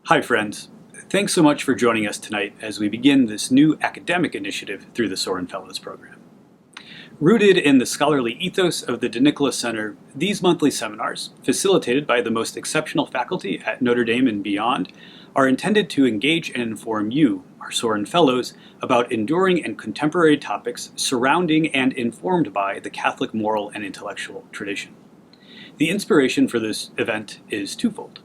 Hi, friends. Thanks so much for joining us tonight as we begin this new academic initiative through the Soren Fellows Program. Rooted in the scholarly ethos of the DeNicolas Center, these monthly seminars, facilitated by the most exceptional faculty at Notre Dame and beyond, are intended to engage and inform you, our Soren Fellows, about enduring and contemporary topics surrounding and informed by the Catholic moral and intellectual tradition. The inspiration for this event is twofold.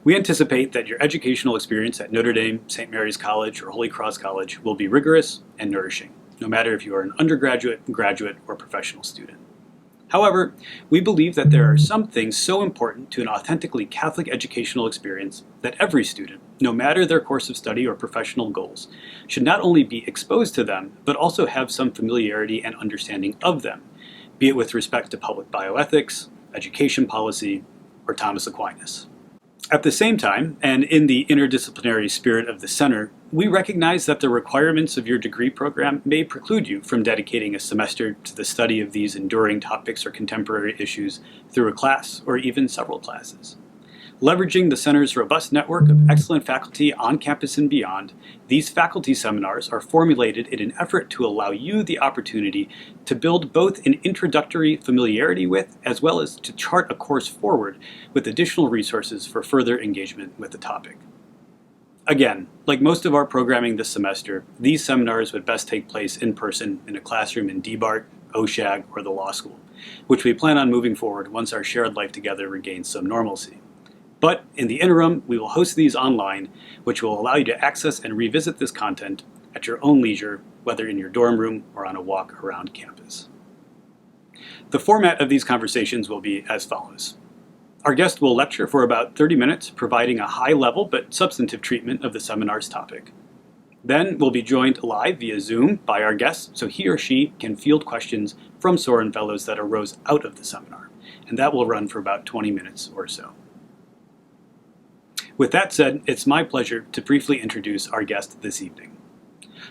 We anticipate that your educational experience at Notre Dame, St. Mary's College, or Holy Cross College will be rigorous and nourishing, no matter if you are an undergraduate, graduate, or professional student. However, we believe that there are some things so important to an authentically Catholic educational experience that every student, no matter their course of study or professional goals, should not only be exposed to them, but also have some familiarity and understanding of them, be it with respect to public bioethics, education policy, or Thomas Aquinas. At the same time, and in the interdisciplinary spirit of the Center, we recognize that the requirements of your degree program may preclude you from dedicating a semester to the study of these enduring topics or contemporary issues through a class or even several classes. Leveraging the Center's robust network of excellent faculty on campus and beyond, these faculty seminars are formulated in an effort to allow you the opportunity to build both an introductory familiarity with, as well as to chart a course forward with additional resources for further engagement with the topic. Again, like most of our programming this semester, these seminars would best take place in person in a classroom in DBART, OSHAG, or the law school, which we plan on moving forward once our shared life together regains some normalcy. But in the interim, we will host these online, which will allow you to access and revisit this content at your own leisure, whether in your dorm room or on a walk around campus. The format of these conversations will be as follows. Our guest will lecture for about 30 minutes, providing a high-level but substantive treatment of the seminar's topic. Then we'll be joined live via Zoom by our guest, so he or she can field questions from Soren Fellows that arose out of the seminar, and that will run for about 20 minutes or so. With that said, it's my pleasure to briefly introduce our guest this evening.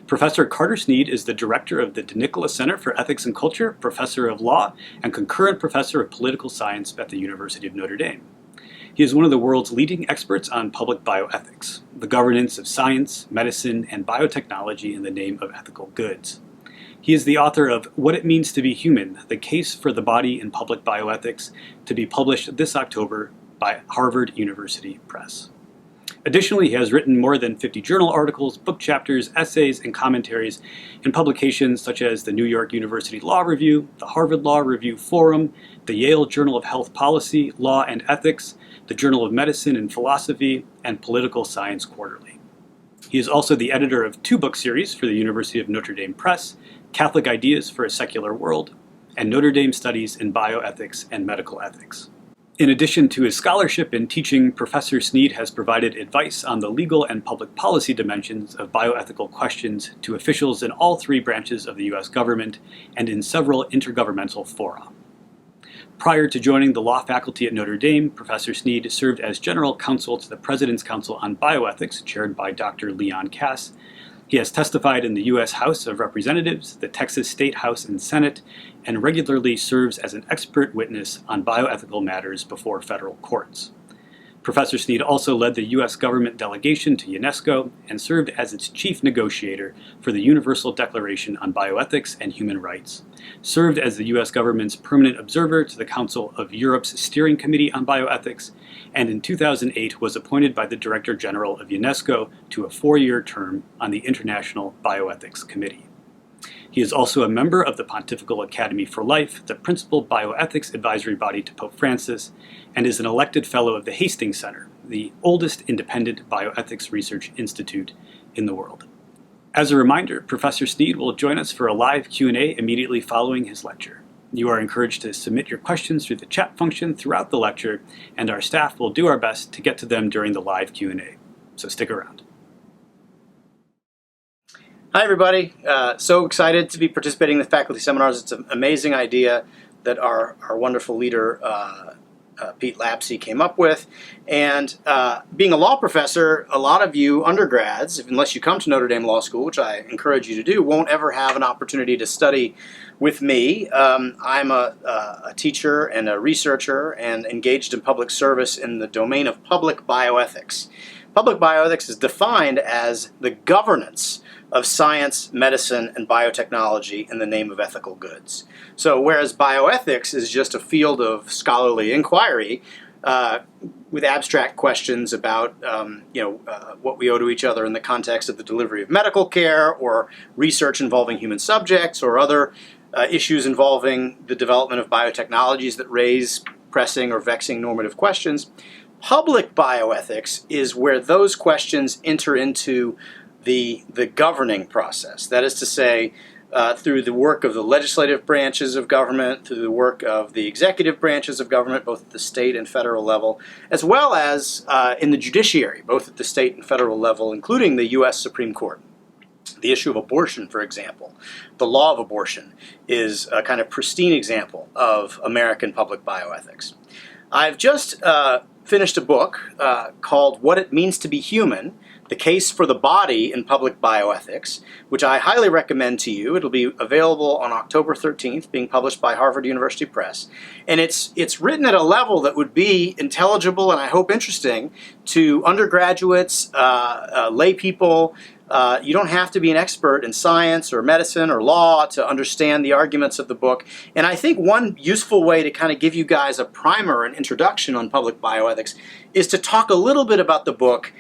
Professor Carter Snead is the director of the DeNicolas Center for Ethics and Culture, professor of law, and concurrent professor of political science at the University of Notre Dame. He is one of the world's leading experts on public bioethics, the governance of science, medicine, and biotechnology in the name of ethical goods. He is the author of What It Means to Be Human, The Case for the Body in Public Bioethics, to be published this October by Harvard University Press. Additionally, he has written more than 50 journal articles, book chapters, essays, and commentaries in publications such as the New York University Law Review, the Harvard Law Review Forum, the Yale Journal of Health Policy, Law and Ethics, the Journal of Medicine and Philosophy, and Political Science Quarterly. He is also the editor of 2 book series for the University of Notre Dame Press, Catholic Ideas for a Secular World, and Notre Dame Studies in Bioethics and Medical Ethics. In addition to his scholarship and teaching, Professor Snead has provided advice on the legal and public policy dimensions of bioethical questions to officials in all 3 branches of the U.S. government and in several intergovernmental fora. Prior to joining the law faculty at Notre Dame, Professor Snead served as general counsel to the President's Council on Bioethics, chaired by Dr. Leon Kass. He has testified in the U.S. House of Representatives, the Texas State House and Senate, and regularly serves as an expert witness on bioethical matters before federal courts. Professor Snead also led the U.S. government delegation to UNESCO and served as its chief negotiator for the Universal Declaration on Bioethics and Human Rights, served as the U.S. government's permanent observer to the Council of Europe's Steering Committee on Bioethics, and in 2008 was appointed by the Director General of UNESCO to a 4-year term on the International Bioethics Committee. He is also a member of the Pontifical Academy for Life, the principal bioethics advisory body to Pope Francis, and is an elected fellow of the Hastings Center, the oldest independent bioethics research institute in the world. As a reminder, Professor Snead will join us for a live Q&A immediately following his lecture. You are encouraged to submit your questions through the chat function throughout the lecture, and our staff will do our best to get to them during the live Q&A. So stick around. Hi, everybody. So excited to be participating in the faculty seminars. It's an amazing idea that our wonderful leader, Pete Lapsey, came up with. And being a law professor, a lot of you undergrads, unless you come to Notre Dame Law School, which I encourage you to do, won't ever have an opportunity to study with me. I'm a teacher and a researcher and engaged in public service in the domain of public bioethics. Public bioethics is defined as the governance of science, medicine, and biotechnology in the name of ethical goods. So whereas bioethics is just a field of scholarly inquiry with abstract questions about what we owe to each other in the context of the delivery of medical care or research involving human subjects or other issues involving the development of biotechnologies that raise pressing or vexing normative questions, public bioethics is where those questions enter into the governing process. That is to say, through the work of the legislative branches of government, through the work of the executive branches of government, both at the state and federal level, as well as in the judiciary, both at the state and federal level, including the U.S. Supreme Court. The issue of abortion, for example, the law of abortion, is a kind of pristine example of American public bioethics. I've just finished a book called What It Means to Be Human, The Case for the Body in Public Bioethics, which I highly recommend to you. It'll be available on October 13th, being published by Harvard University Press. And it's written at a level that would be intelligible and I hope interesting to undergraduates, lay people. You don't have to be an expert in science or medicine or law to understand the arguments of the book. And I think one useful way to kind of give you guys a primer, an introduction on public bioethics, is to talk a little bit about the book,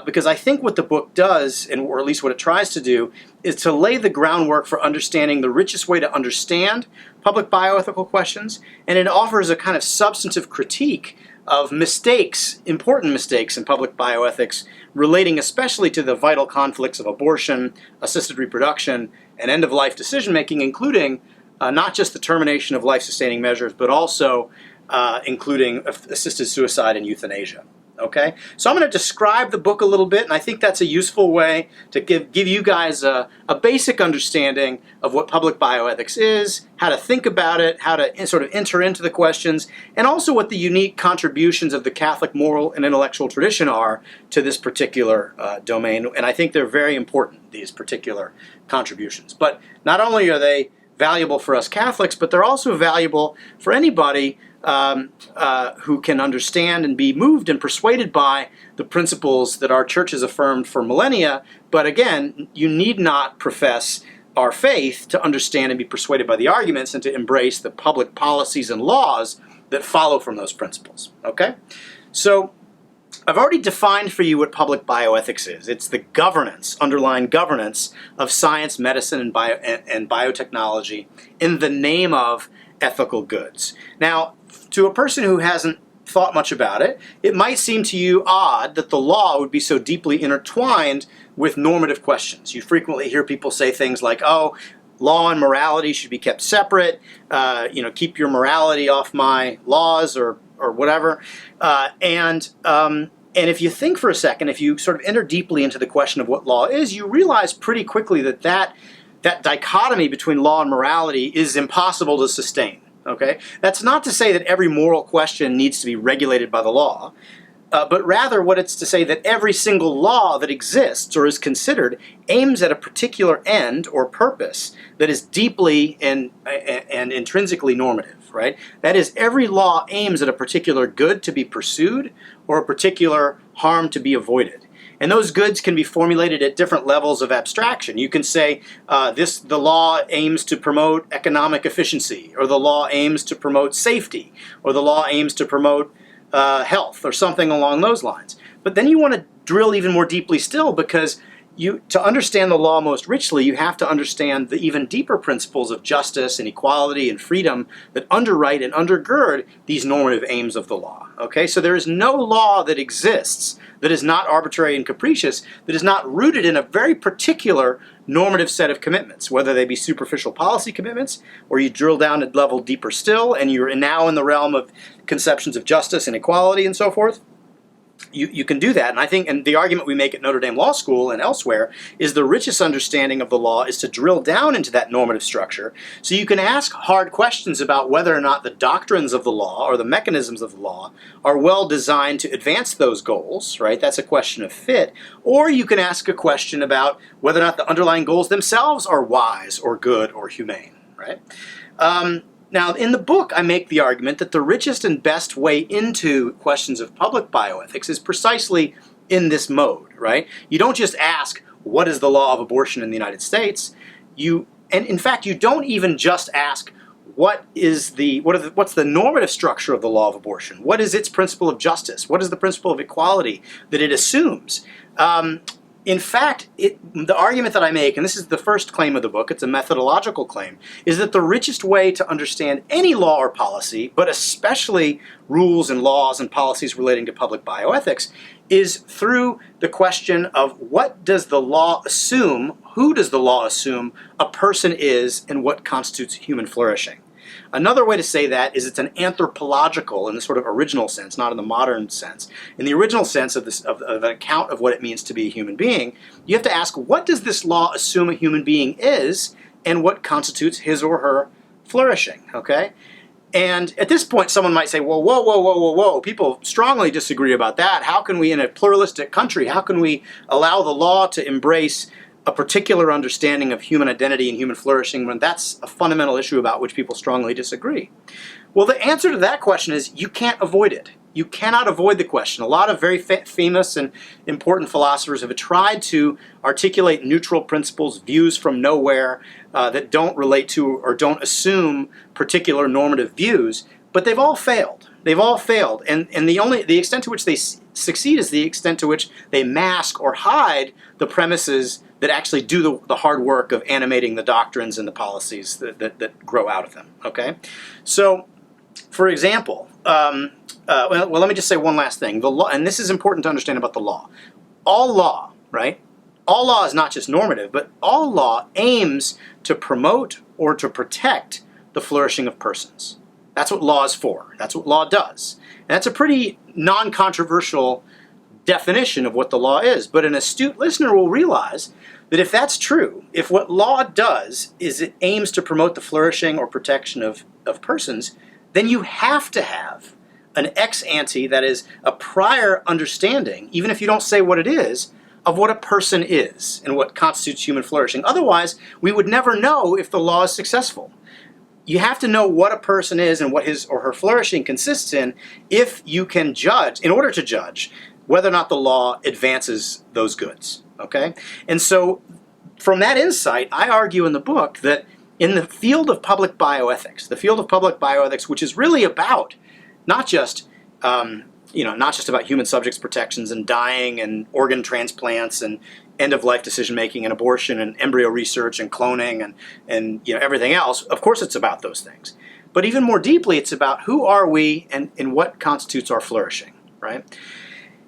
because I think what the book does, or at least what it tries to do, is to lay the groundwork for understanding the richest way to understand public bioethical questions, and it offers a kind of substantive critique of mistakes, important mistakes in public bioethics, relating especially to the vital conflicts of abortion, assisted reproduction, and end-of-life decision-making, including not just the termination of life-sustaining measures, but also including assisted suicide and euthanasia. Okay, so I'm going to describe the book a little bit, and I think that's a useful way to give you guys a basic understanding of what public bioethics is, how to think about it, how to sort of enter into the questions, and also what the unique contributions of the Catholic moral and intellectual tradition are to this particular domain. And I think they're very important, these particular contributions. But not only are they valuable for us Catholics, but they're also valuable for anybody who can understand and be moved and persuaded by the principles that our church has affirmed for millennia. But again, you need not profess our faith to understand and be persuaded by the arguments and to embrace the public policies and laws that follow from those principles. Okay? So I've already defined for you what public bioethics is. It's the governance, underlying governance of science, medicine, and biotechnology in the name of ethical goods. Now, to a person who hasn't thought much about it, it might seem to you odd that the law would be so deeply intertwined with normative questions. You frequently hear people say things like, oh, law and morality should be kept separate, keep your morality off my laws or whatever. And if you think for a second, if you sort of enter deeply into the question of what law is, you realize pretty quickly that dichotomy between law and morality is impossible to sustain. Okay? That's not to say that every moral question needs to be regulated by the law, but rather what it's to say that every single law that exists or is considered aims at a particular end or purpose that is deeply and intrinsically normative, right? That is, every law aims at a particular good to be pursued or a particular harm to be avoided. And those goods can be formulated at different levels of abstraction. You can say the law aims to promote economic efficiency, or the law aims to promote safety, or the law aims to promote health, or something along those lines. But then you want to drill even more deeply still, because to understand the law most richly, you have to understand the even deeper principles of justice and equality and freedom that underwrite and undergird these normative aims of the law. Okay, so there is no law that exists that is not arbitrary and capricious, that is not rooted in a very particular normative set of commitments, whether they be superficial policy commitments, or you drill down a level deeper still, and you're now in the realm of conceptions of justice and equality and so forth. You can do that, and I think, and the argument we make at Notre Dame Law School and elsewhere is the richest understanding of the law is to drill down into that normative structure, so you can ask hard questions about whether or not the doctrines of the law or the mechanisms of the law are well designed to advance those goals, right? That's a question of fit. Or you can ask a question about whether or not the underlying goals themselves are wise or good or humane, right? Now, in the book, I make the argument that the richest and best way into questions of public bioethics is precisely in this mode, right? You don't just ask, what is the law of abortion in the United States? And in fact, you don't even just ask, what's the normative structure of the law of abortion? What is its principle of justice? What is the principle of equality that it assumes? In fact, the argument that I make, and this is the first claim of the book, it's a methodological claim, is that the richest way to understand any law or policy, but especially rules and laws and policies relating to public bioethics, is through the question of what does the law assume, who does the law assume a person is, and what constitutes human flourishing. Another way to say that is it's an anthropological, in the sort of original sense, not in the modern sense. In the original sense of an account of what it means to be a human being, you have to ask, what does this law assume a human being is, and what constitutes his or her flourishing, okay? And at this point, someone might say, well, whoa, people strongly disagree about that. How can we, in a pluralistic country, how can we allow the law to embrace a particular understanding of human identity and human flourishing when that's a fundamental issue about which people strongly disagree? Well, the answer to that question is you can't avoid it. You cannot avoid the question. A lot of very famous and important philosophers have tried to articulate neutral principles, views from nowhere that don't relate to or don't assume particular normative views, but they've all failed. They've all failed, and the extent to which they succeed is the extent to which they mask or hide the premises that actually do the hard work of animating the doctrines and the policies that grow out of them. Okay, so for example, well, let me just say one last thing. The law, and this is important to understand about the law. All law, right? All law is not just normative, but all law aims to promote or to protect the flourishing of persons. That's what law is for. That's what law does. And that's a pretty non-controversial definition of what the law is. But an astute listener will realize that if that's true, if what law does is it aims to promote the flourishing or protection of persons, then you have to have an ex ante, that is, a prior understanding, even if you don't say what it is, of what a person is and what constitutes human flourishing. Otherwise, we would never know if the law is successful. You have to know what a person is and what his or her flourishing consists in if you can judge, in order to judge, whether or not the law advances those goods. Okay? And so, from that insight, I argue in the book that in the field of public bioethics, which is really about not just about human subjects protections and dying and organ transplants and end-of-life decision-making and abortion and embryo research and cloning and everything else. Of course it's about those things. But even more deeply, it's about who are we and what constitutes our flourishing, right?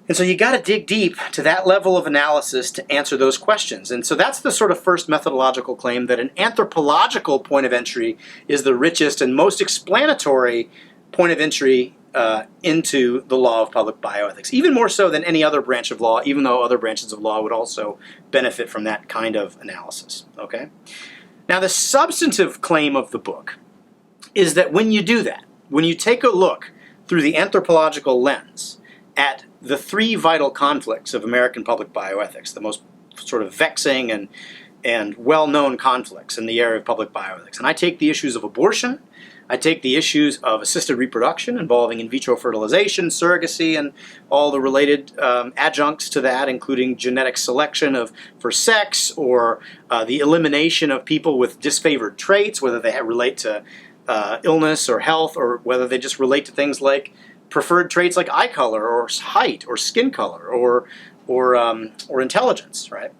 And so you got to dig deep to that level of analysis to answer those questions. And so that's the sort of first methodological claim, that an anthropological point of entry is the richest and most explanatory point of entry into the law of public bioethics, even more so than any other branch of law, even though other branches of law would also benefit from that kind of analysis. Okay? Now, the substantive claim of the book is that when you do that, when you take a look through the anthropological lens at the three vital conflicts of American public bioethics, the most sort of vexing and well-known conflicts in the area of public bioethics, and I take the issues of abortion, I take the issues of assisted reproduction involving in vitro fertilization, surrogacy, and all the related adjuncts to that, including genetic selection for sex, or the elimination of people with disfavored traits, whether they relate to illness or health, or whether they just relate to things like preferred traits like eye color or height or skin color or intelligence, right?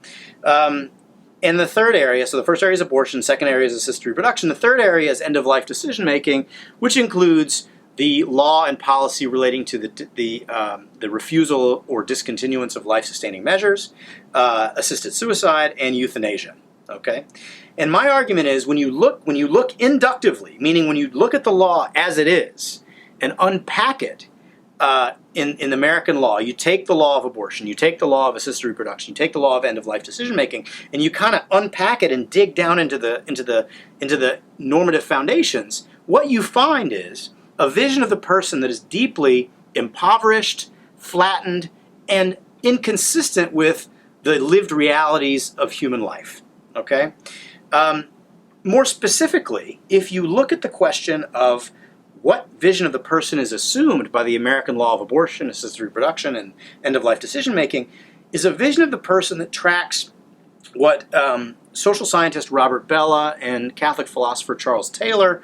And the third area, so the first area is abortion, second area is assisted reproduction, the third area is end-of-life decision-making, which includes the law and policy relating to the refusal or discontinuance of life-sustaining measures, assisted suicide, and euthanasia. Okay? And my argument is when you look inductively, meaning when you look at the law as it is and unpack it in American law, you take the law of abortion, you take the law of assisted reproduction, you take the law of end-of-life decision-making, and you kind of unpack it and dig down into the normative foundations, what you find is a vision of the person that is deeply impoverished, flattened, and inconsistent with the lived realities of human life. Okay? More specifically, if you look at the question of what vision of the person is assumed by the American law of abortion, assisted reproduction, and end-of-life decision-making is a vision of the person that tracks what social scientist Robert Bellah and Catholic philosopher Charles Taylor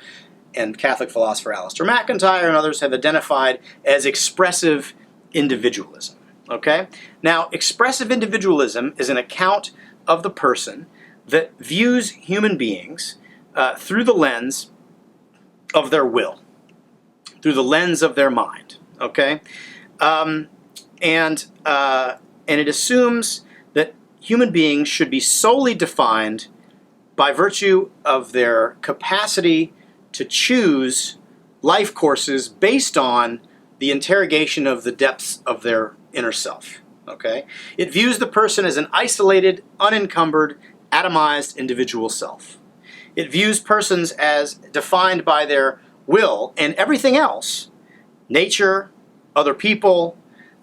and Catholic philosopher Alasdair MacIntyre and others have identified as expressive individualism. Okay? Now, expressive individualism is an account of the person that views human beings through the lens of their will, through the lens of their mind. Okay? And it assumes that human beings should be solely defined by virtue of their capacity to choose life courses based on the interrogation of the depths of their inner self. Okay? It views the person as an isolated, unencumbered, atomized individual self. It views persons as defined by their will, and everything else, nature, other people,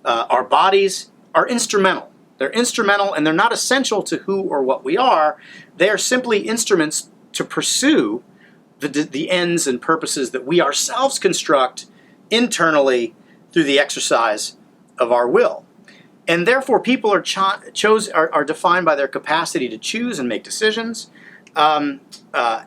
our bodies, are instrumental. They're instrumental and they're not essential to who or what we are. They are simply instruments to pursue the ends and purposes that we ourselves construct internally through the exercise of our will. And therefore, people are defined by their capacity to choose and make decisions. And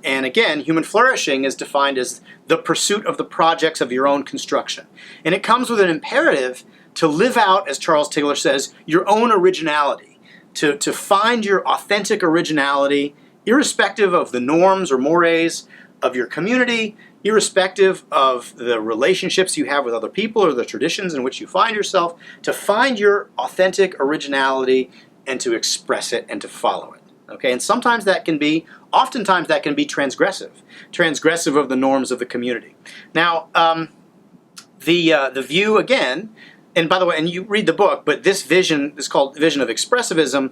again, human flourishing is defined as the pursuit of the projects of your own construction. And it comes with an imperative to live out, as Charles Taylor says, your own originality, to find your authentic originality, irrespective of the norms or mores of your community, irrespective of the relationships you have with other people or the traditions in which you find yourself, to find your authentic originality and to express it and to follow it. Okay, and oftentimes that can be transgressive of the norms of the community. Now, the view again, and by the way, and you read the book, but this vision is called Vision of Expressivism,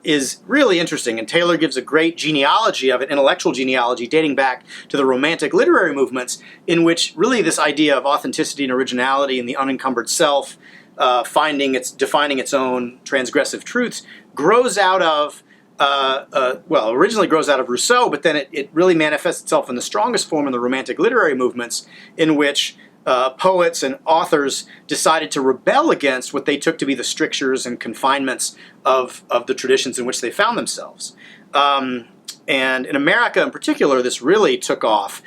is really interesting, and Taylor gives a great genealogy of it, intellectual genealogy, dating back to the Romantic literary movements, in which really this idea of authenticity and originality and the unencumbered self, defining its own transgressive truths, grows out of originally grows out of Rousseau, but then it really manifests itself in the strongest form in the Romantic literary movements, in which poets and authors decided to rebel against what they took to be the strictures and confinements of the traditions in which they found themselves. And in America in particular, this really took off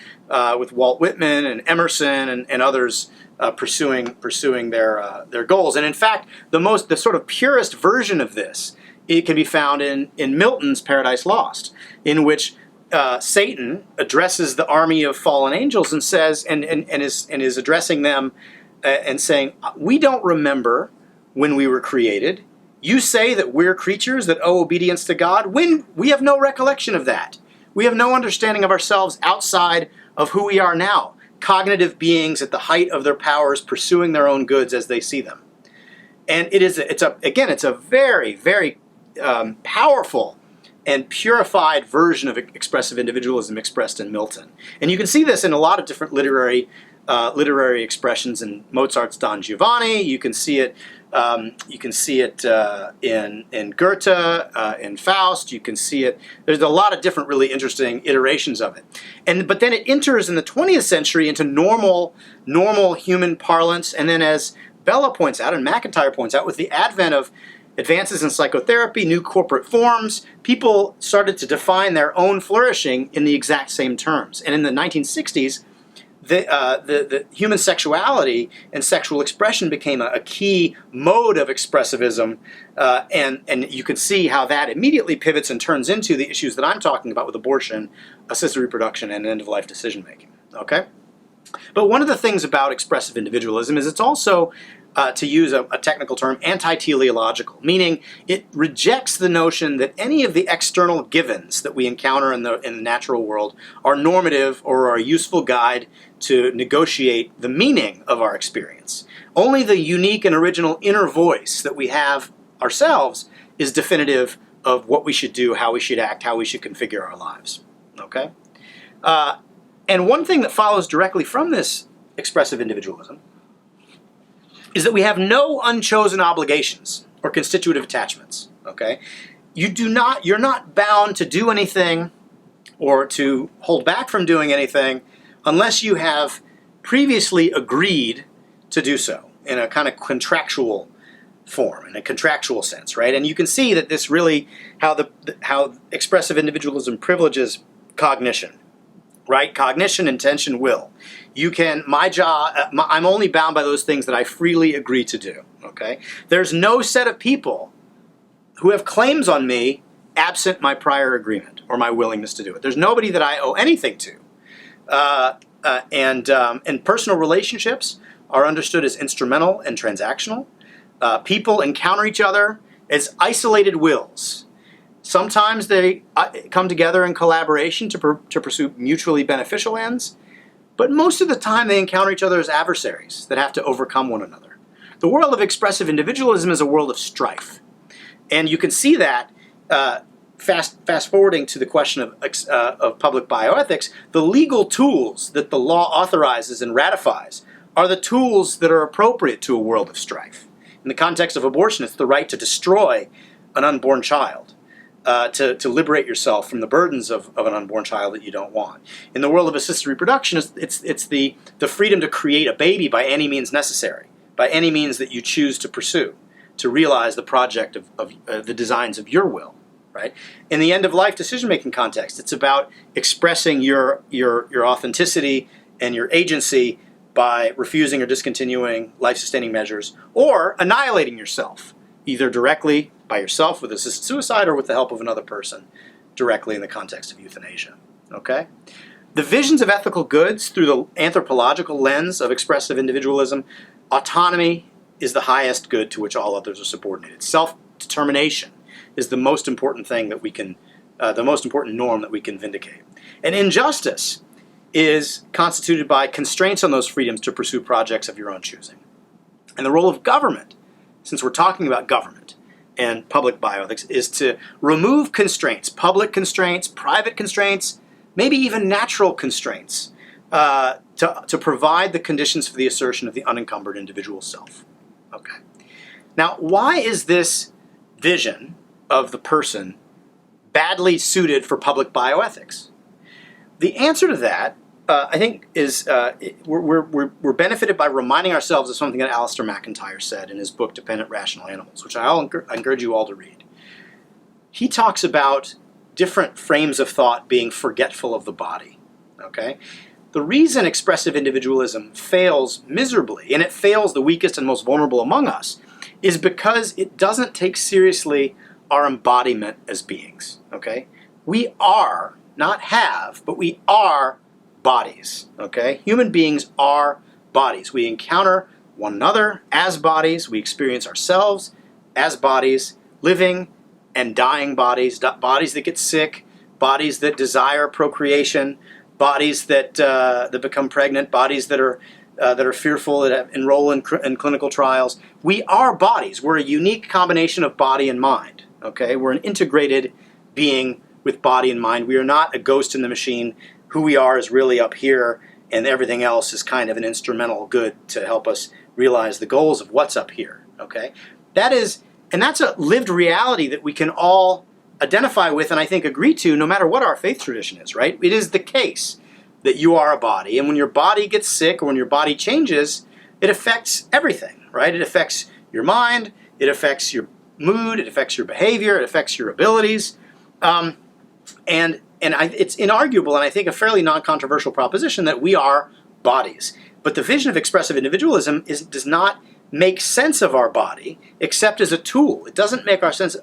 with Walt Whitman and Emerson and others pursuing their goals. And in fact, the sort of purest version of this, it can be found in Milton's Paradise Lost, in which Satan addresses the army of fallen angels and says, and is addressing them and saying, "We don't remember when we were created. You say that we're creatures that owe obedience to God. When we have no recollection of that. We have no understanding of ourselves outside of who we are now. Cognitive beings at the height of their powers, pursuing their own goods as they see them." And it's a very, very powerful and purified version of expressive individualism expressed in Milton. And you can see this in a lot of different literary expressions in Mozart's Don Giovanni. You can see it in Goethe, in Faust. You can see it. There's a lot of different really interesting iterations of it. But then it enters in the 20th century into normal human parlance. And then, as Bellah points out and MacIntyre points out, with the advent of advances in psychotherapy, new corporate forms, people started to define their own flourishing in the exact same terms. And in the 1960s, the human sexuality and sexual expression became a key mode of expressivism, and you can see how that immediately pivots and turns into the issues that I'm talking about with abortion, assisted reproduction, and end-of-life decision-making. Okay? But one of the things about expressive individualism is it's also, to use a technical term, anti-teleological, meaning it rejects the notion that any of the external givens that we encounter in the natural world are normative or are a useful guide to negotiate the meaning of our experience. Only the unique and original inner voice that we have ourselves is definitive of what we should do, how we should act, how we should configure our lives. Okay? And one thing that follows directly from this expressive individualism is that we have no unchosen obligations or constitutive attachments. Okay? You're not bound to do anything or to hold back from doing anything unless you have previously agreed to do so in a kind of contractual form, in a contractual sense, right? And you can see that this really, how expressive individualism privileges cognition, right? Cognition, intention, will. You can, I'm only bound by those things that I freely agree to do, okay? There's no set of people who have claims on me absent my prior agreement or my willingness to do it. There's nobody that I owe anything to. And personal relationships are understood as instrumental and transactional. People encounter each other as isolated wills. Sometimes they come together in collaboration to pursue mutually beneficial ends, but most of the time they encounter each other as adversaries that have to overcome one another. The world of expressive individualism is a world of strife. And you can see that, fast forwarding to the question of public bioethics, the legal tools that the law authorizes and ratifies are the tools that are appropriate to a world of strife. In the context of abortion, it's the right to destroy an unborn child, to liberate yourself from the burdens of an unborn child that you don't want. In the world of assisted reproduction, it's the freedom to create a baby by any means necessary, by any means that you choose to pursue, to realize the project of the designs of your will, right? In the end-of-life decision-making context, it's about expressing your authenticity and your agency by refusing or discontinuing life-sustaining measures, or annihilating yourself, either directly by yourself with assisted suicide or with the help of another person, directly in the context of euthanasia, okay? The visions of ethical goods through the anthropological lens of expressive individualism, autonomy is the highest good to which all others are subordinated. Self-determination is the most important thing that we can, the most important norm that we can vindicate. And injustice is constituted by constraints on those freedoms to pursue projects of your own choosing. And the role of government, since we're talking about government and public bioethics, is to remove constraints, public constraints, private constraints, maybe even natural constraints, to provide the conditions for the assertion of the unencumbered individual self. Okay. Now, why is this vision of the person badly suited for public bioethics? The answer to that, I think, is we're benefited by reminding ourselves of something that Alasdair MacIntyre said in his book Dependent Rational Animals, which I encourage you all to read. He talks about different frames of thought being forgetful of the body. Okay? The reason expressive individualism fails miserably, and it fails the weakest and most vulnerable among us, is because it doesn't take seriously our embodiment as beings. Okay? We are, not have, but we are bodies, okay? Human beings are bodies. We encounter one another as bodies. We experience ourselves as bodies, living and dying bodies, bodies that get sick, bodies that desire procreation, bodies that become pregnant, bodies that are fearful, that enroll in clinical trials. We are bodies. We're a unique combination of body and mind, okay? We're an integrated being with body and mind. We are not a ghost in the machine. Who we are is really up here, and everything else is kind of an instrumental good to help us realize the goals of what's up here, okay? That's a lived reality that we can all identify with and I think agree to no matter what our faith tradition is, right? It is the case that you are a body, and when your body gets sick or when your body changes, it affects everything, right? It affects your mind, it affects your mood, it affects your behavior, it affects your abilities, it's inarguable, and I think a fairly non-controversial proposition, that we are bodies. But the vision of expressive individualism does not make sense of our body except as a tool. It doesn't make sense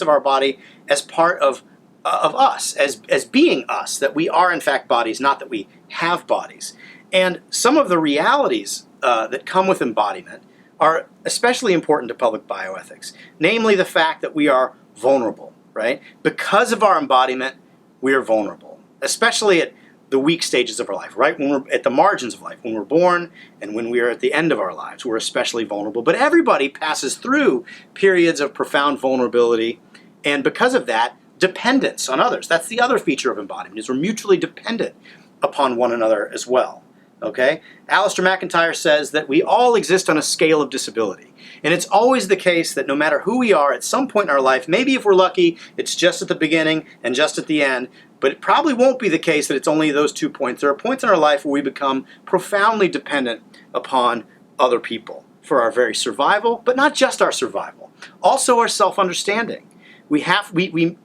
of our body as part of us, as being us, that we are in fact bodies, not that we have bodies. And some of the realities that come with embodiment are especially important to public bioethics, namely the fact that we are vulnerable, right? Because of our embodiment, we are vulnerable, especially at the weak stages of our life, right? When we're at the margins of life, when we're born and when we are at the end of our lives, we're especially vulnerable. But everybody passes through periods of profound vulnerability, and because of that, dependence on others. That's the other feature of embodiment, is we're mutually dependent upon one another as well. Okay? Alasdair MacIntyre says that we all exist on a scale of disability. And it's always the case that no matter who we are, at some point in our life, maybe if we're lucky, it's just at the beginning and just at the end, But it probably won't be the case that it's only those 2 points. There are points in our life where we become profoundly dependent upon other people for our very survival, but not just our survival, also our self-understanding. We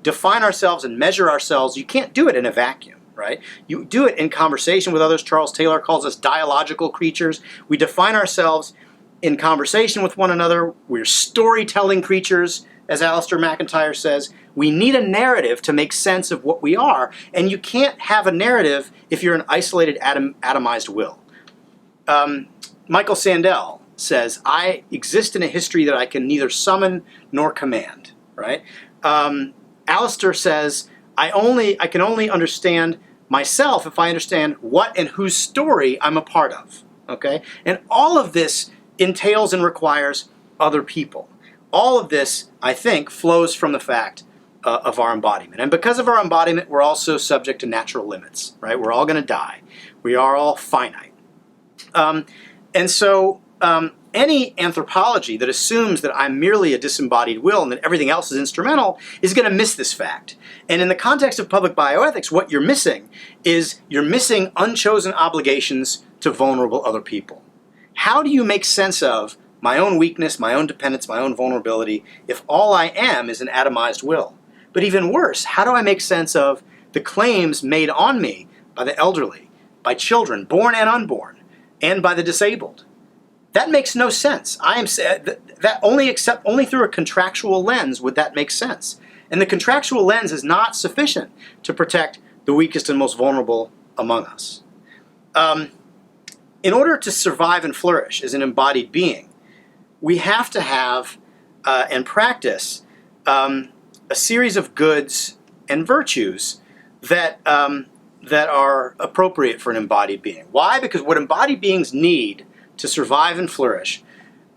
define ourselves and measure ourselves. You can't do it in a vacuum, right? You do it in conversation with others. Charles Taylor calls us dialogical creatures. We define ourselves in conversation with one another. We're storytelling creatures, as Alistair McIntyre says. We need a narrative to make sense of what we are, and you can't have a narrative if you're an isolated atomized will. Michael Sandel says, I exist in a history that I can neither summon nor command, right? Alistair says, I can only understand myself if I understand what and whose story I'm a part of, okay? And all of this entails and requires other people. All of this, I think, flows from the fact of our embodiment. And because of our embodiment, we're also subject to natural limits, right? We're all going to die. We are all finite. And so any anthropology that assumes that I'm merely a disembodied will and that everything else is instrumental is going to miss this fact. And in the context of public bioethics, what you're missing is you're missing unchosen obligations to vulnerable other people. How do you make sense of my own weakness, my own dependence, my own vulnerability, if all I am is an atomized will? But even worse, how do I make sense of the claims made on me by the elderly, by children, born and unborn, and by the disabled? That makes no sense. I am that only through a contractual lens would that make sense. And the contractual lens is not sufficient to protect the weakest and most vulnerable among us. In order to survive and flourish as an embodied being, we have to have and practice a series of goods and virtues that are appropriate for an embodied being. Why? Because what embodied beings need to survive and flourish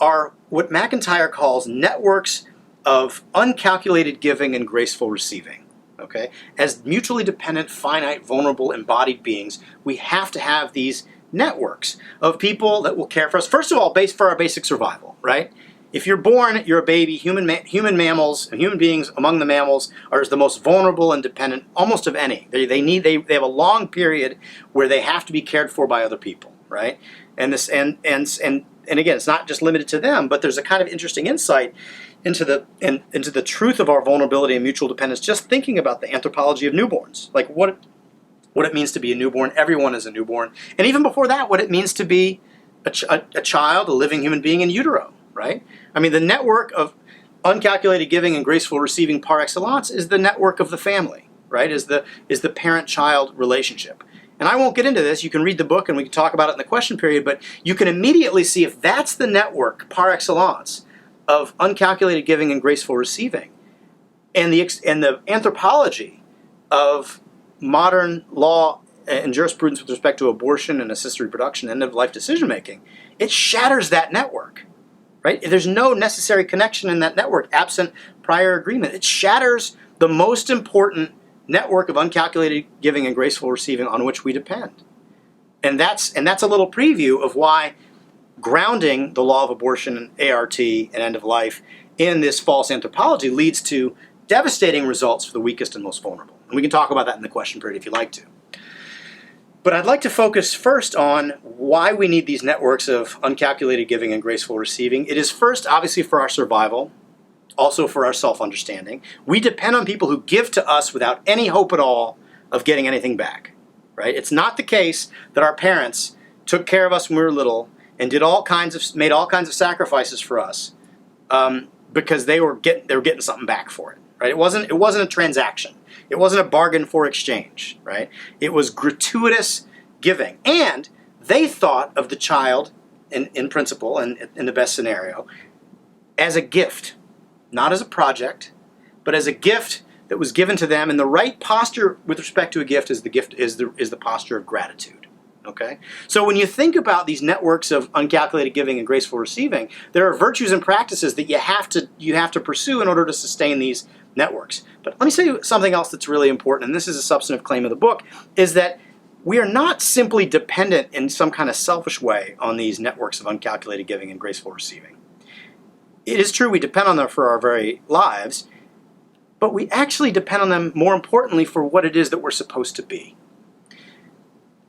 are what McIntyre calls networks of uncalculated giving and graceful receiving. Okay? As mutually dependent, finite, vulnerable, embodied beings, we have to have these networks of people that will care for us. First of all, for our basic survival, right? If you're born, you're a baby. Human mammals and human beings among the mammals are the most vulnerable and dependent almost of any. They have a long period where they have to be cared for by other people, right? And again, it's not just limited to them, but there's a kind of interesting insight into the truth of our vulnerability and mutual dependence. Just thinking about the anthropology of newborns, like what it means to be a newborn. Everyone is a newborn, and even before that, what it means to be a child, a living human being in utero. Right? I mean, the network of uncalculated giving and graceful receiving par excellence is the network of the family, right? Is the parent-child relationship. And I won't get into this. You can read the book and we can talk about it in the question period, but you can immediately see if that's the network par excellence of uncalculated giving and graceful receiving, and the anthropology of modern law and jurisprudence with respect to abortion and assisted reproduction, end-of-life decision-making, it shatters that network. Right? There's no necessary connection in that network absent prior agreement. It shatters the most important network of uncalculated giving and graceful receiving on which we depend. And that's a little preview of why grounding the law of abortion and ART and end of life in this false anthropology leads to devastating results for the weakest and most vulnerable. And we can talk about that in the question period if you'd like to. But I'd like to focus first on why we need these networks of uncalculated giving and graceful receiving. It is first, obviously, for our survival, also for our self-understanding. We depend on people who give to us without any hope at all of getting anything back. Right? It's not the case that our parents took care of us when we were little and made all kinds of sacrifices for us because they were getting something back for it. Right? It wasn't a transaction. It wasn't a bargain for exchange, right? It was gratuitous giving. And they thought of the child, in principle and in the best scenario, as a gift, not as a project, but as a gift that was given to them. And the right posture with respect to a gift is the posture of gratitude. Okay? So when you think about these networks of uncalculated giving and graceful receiving, there are virtues and practices that you have to pursue in order to sustain these networks. But let me say something else that's really important, and this is a substantive claim of the book, is that we are not simply dependent in some kind of selfish way on these networks of uncalculated giving and graceful receiving. It is true we depend on them for our very lives, but we actually depend on them, more importantly, for what it is that we're supposed to be.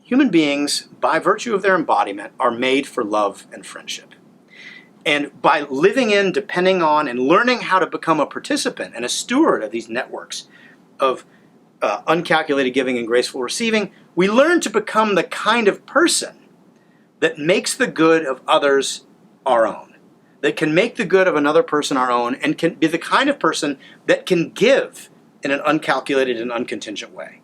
Human beings, by virtue of their embodiment, are made for love and friendship. And by living in, depending on, and learning how to become a participant and a steward of these networks of uncalculated giving and graceful receiving, we learn to become the kind of person that makes the good of others our own, that can make the good of another person our own, and can be the kind of person that can give in an uncalculated and uncontingent way.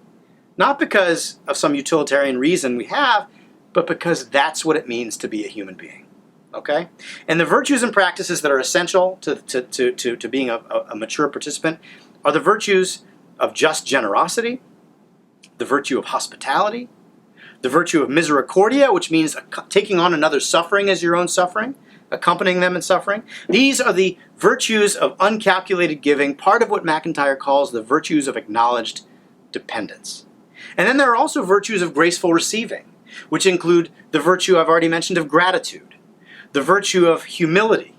Not because of some utilitarian reason we have, but because that's what it means to be a human being. Okay? And the virtues and practices that are essential to being a mature participant are the virtues of just generosity, the virtue of hospitality, the virtue of misericordia, which means taking on another's suffering as your own suffering, accompanying them in suffering. These are the virtues of uncalculated giving, part of what MacIntyre calls the virtues of acknowledged dependence. And then there are also virtues of graceful receiving, which include the virtue I've already mentioned of gratitude, the virtue of humility.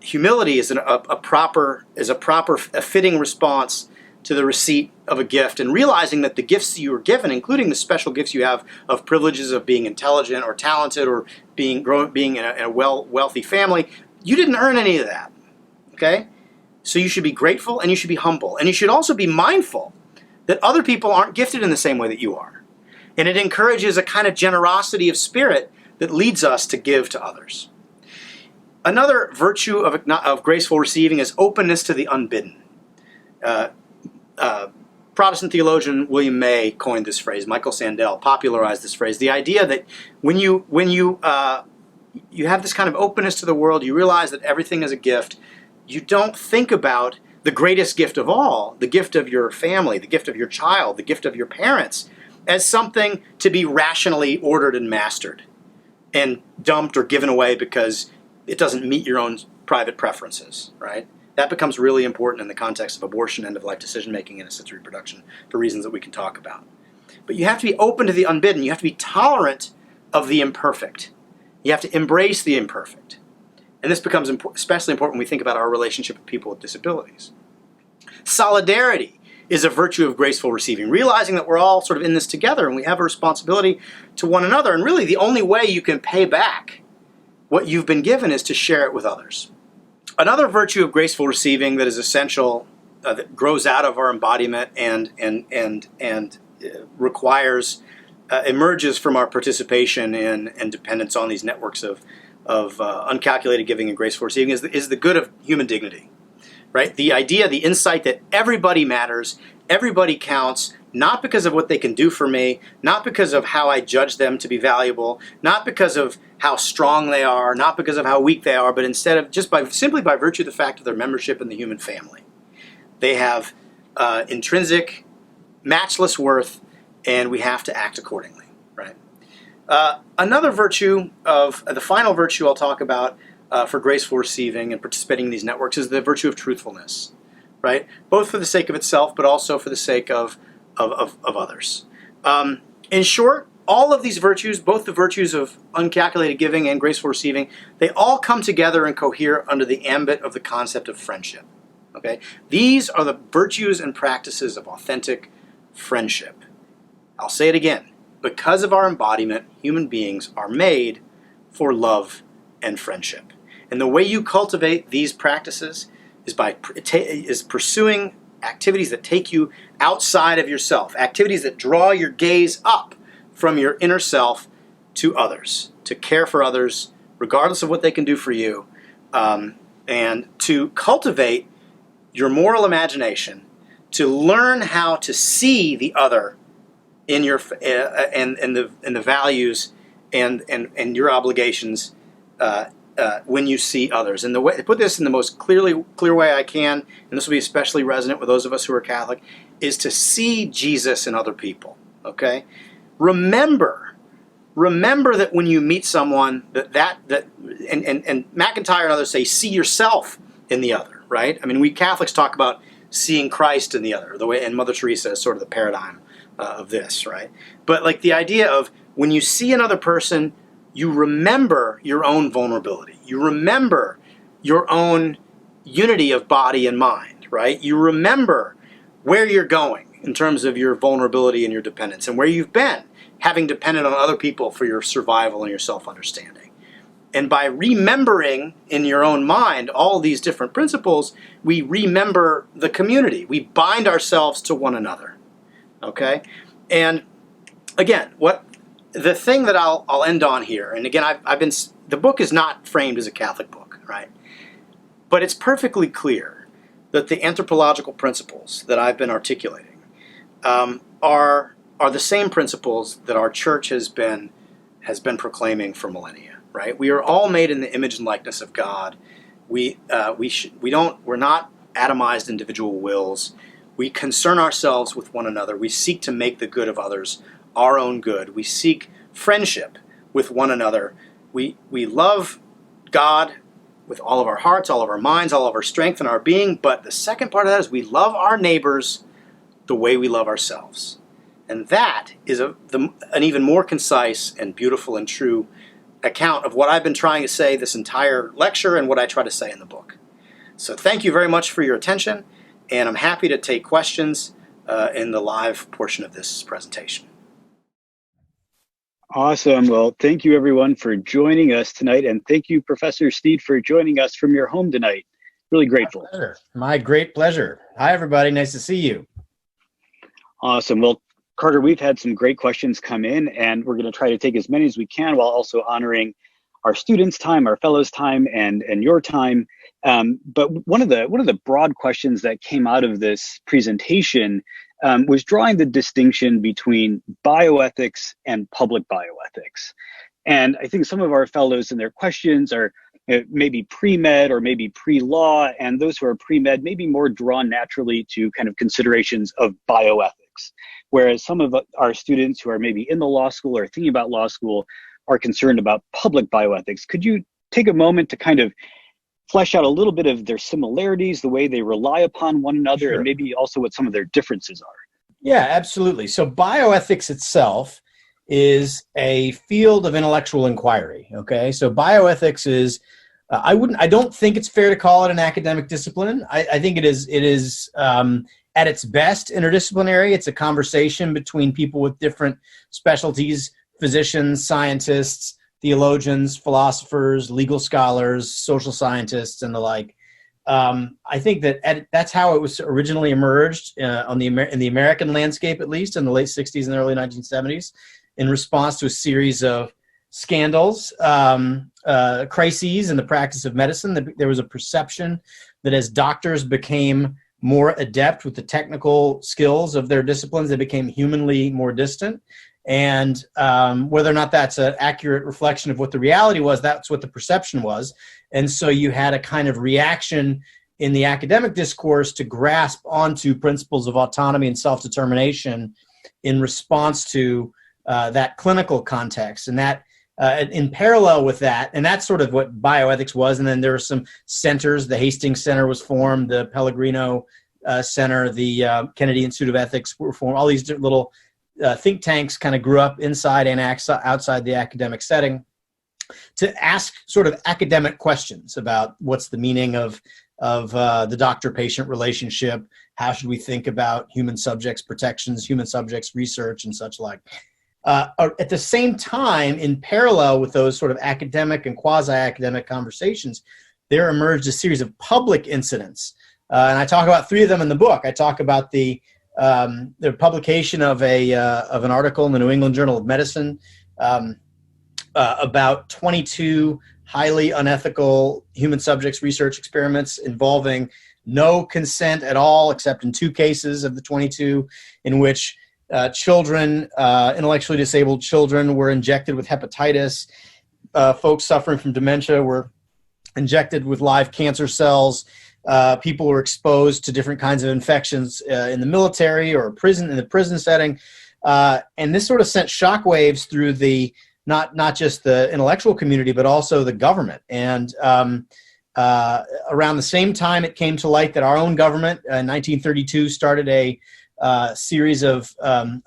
Humility is a fitting response to the receipt of a gift, and realizing that the gifts you were given, including the special gifts you have of privileges of being intelligent or talented or being in a wealthy family, you didn't earn any of that. Okay? So you should be grateful and you should be humble. And you should also be mindful that other people aren't gifted in the same way that you are. And it encourages a kind of generosity of spirit that leads us to give to others. Another virtue of graceful receiving is openness to the unbidden. Protestant theologian William May coined this phrase. Michael Sandel popularized this phrase. The idea that when you have this kind of openness to the world, you realize that everything is a gift. You don't think about the greatest gift of all, the gift of your family, the gift of your child, the gift of your parents, as something to be rationally ordered and mastered and dumped or given away because it doesn't meet your own private preferences, right? That becomes really important in the context of abortion, end-of-life decision-making, and assisted reproduction for reasons that we can talk about. But you have to be open to the unbidden. You have to be tolerant of the imperfect. You have to embrace the imperfect. And this becomes especially important when we think about our relationship with people with disabilities. Solidarity is a virtue of graceful receiving, realizing that we're all sort of in this together and we have a responsibility to one another. And really the only way you can pay back what you've been given is to share it with others. Another virtue of graceful receiving that is essential, that grows out of our embodiment and requires, emerges from our participation in and dependence on these networks of uncalculated giving and graceful receiving is the good of human dignity, right? The idea, the insight that everybody matters, everybody counts, not because of what they can do for me, not because of how I judge them to be valuable, not because of how strong they are, not because of how weak they are, but instead of simply by virtue of the fact of their membership in the human family. They have intrinsic, matchless worth, and we have to act accordingly, right? Another virtue the final virtue I'll talk about for graceful receiving and participating in these networks is the virtue of truthfulness, right? Both for the sake of itself, but also for the sake of others. In short, all of these virtues, both the virtues of uncalculated giving and graceful receiving, they all come together and cohere under the ambit of the concept of friendship. Okay? These are the virtues and practices of authentic friendship. I'll say it again. Because of our embodiment, human beings are made for love and friendship. And the way you cultivate these practices is pursuing activities that take you outside of yourself, activities that draw your gaze up from your inner self to others, to care for others, regardless of what they can do for you, and to cultivate your moral imagination, to learn how to see the other in your and the values and your obligations when you see others. And the way to put this in the most clear way I can, and this will be especially resonant with those of us who are Catholic, is to see Jesus in other people. Okay, remember that when you meet someone, and MacIntyre and others say, see yourself in the other. Right? I mean, we Catholics talk about seeing Christ in the other, the way, and Mother Teresa is sort of the paradigm of this, right? But like the idea of when you see another person, you remember your own vulnerability. You remember your own unity of body and mind, right? You remember where you're going in terms of your vulnerability and your dependence and where you've been, having depended on other people for your survival and your self-understanding. And by remembering in your own mind all these different principles, we remember the community. We bind ourselves to one another, okay? And again, the thing that I'll end on here, and again, the book is not framed as a Catholic book, right? But it's perfectly clear that the anthropological principles that I've been articulating are the same principles that our church has been proclaiming for millennia, right? We are all made in the image and likeness of God. We're not atomized individual wills. We concern ourselves with one another. We seek to make the good of others our own good. We seek friendship with one another. We love God with all of our hearts, all of our minds, all of our strength and our being. But the second part of that is we love our neighbors the way we love ourselves. And that is an even more concise and beautiful and true account of what I've been trying to say this entire lecture and what I try to say in the book. So thank you very much for your attention, and I'm happy to take questions in the live portion of this presentation. Awesome. Well, thank you everyone for joining us tonight. And thank you, Professor Sneed, for joining us from your home tonight. Really grateful. My great pleasure. Hi, everybody. Nice to see you. Awesome. Well, Carter, we've had some great questions come in, and we're going to try to take as many as we can while also honoring our students' time, our fellows' time, and your time. But one of the broad questions that came out of this presentation was drawing the distinction between bioethics and public bioethics. And I think some of our fellows in their questions are maybe pre-med or maybe pre-law, and those who are pre-med may be more drawn naturally to kind of considerations of bioethics. Whereas some of our students who are maybe in the law school or thinking about law school are concerned about public bioethics. Could you take a moment to kind of flesh out a little bit of their similarities, the way they rely upon one another, Sure. and maybe also what some of their differences are? Yeah, absolutely. So bioethics itself is a field of intellectual inquiry. Okay, so bioethics is I don't think it's fair to call it an academic discipline. I think it is at its best interdisciplinary. It's a conversation between people with different specialties: physicians, scientists, theologians, philosophers, legal scholars, social scientists, and the like. I think that's how it was originally emerged in the American landscape, at least in the late 60s and early 1970s, in response to a series of scandals, crises in the practice of medicine. There was a perception that as doctors became more adept with the technical skills of their disciplines, they became humanly more distant. And whether or not that's an accurate reflection of what the reality was, that's what the perception was. And so you had a kind of reaction in the academic discourse to grasp onto principles of autonomy and self-determination in response to that clinical context. And that in parallel with that, and that's sort of what bioethics was. And then there were some centers. The Hastings Center was formed, the Pellegrino Center, the Kennedy Institute of Ethics were formed. All these little think tanks kind of grew up inside and outside the academic setting to ask sort of academic questions about what's the meaning of the doctor-patient relationship, how should we think about human subjects protections, human subjects research, and such like. At the same time, in parallel with those sort of academic and quasi-academic conversations, there emerged a series of public incidents. And I talk about three of them in the book. I talk about the publication of an article in the New England Journal of Medicine about 22 highly unethical human subjects research experiments involving no consent at all, except in 2 cases of the 22, in which children, intellectually disabled children, were injected with hepatitis. Folks suffering from dementia were injected with live cancer cells. People were exposed to different kinds of infections in the military or in the prison setting. And this sort of sent shockwaves through the not just the intellectual community, but also the government. And around the same time, it came to light that our own government in 1932 started a series of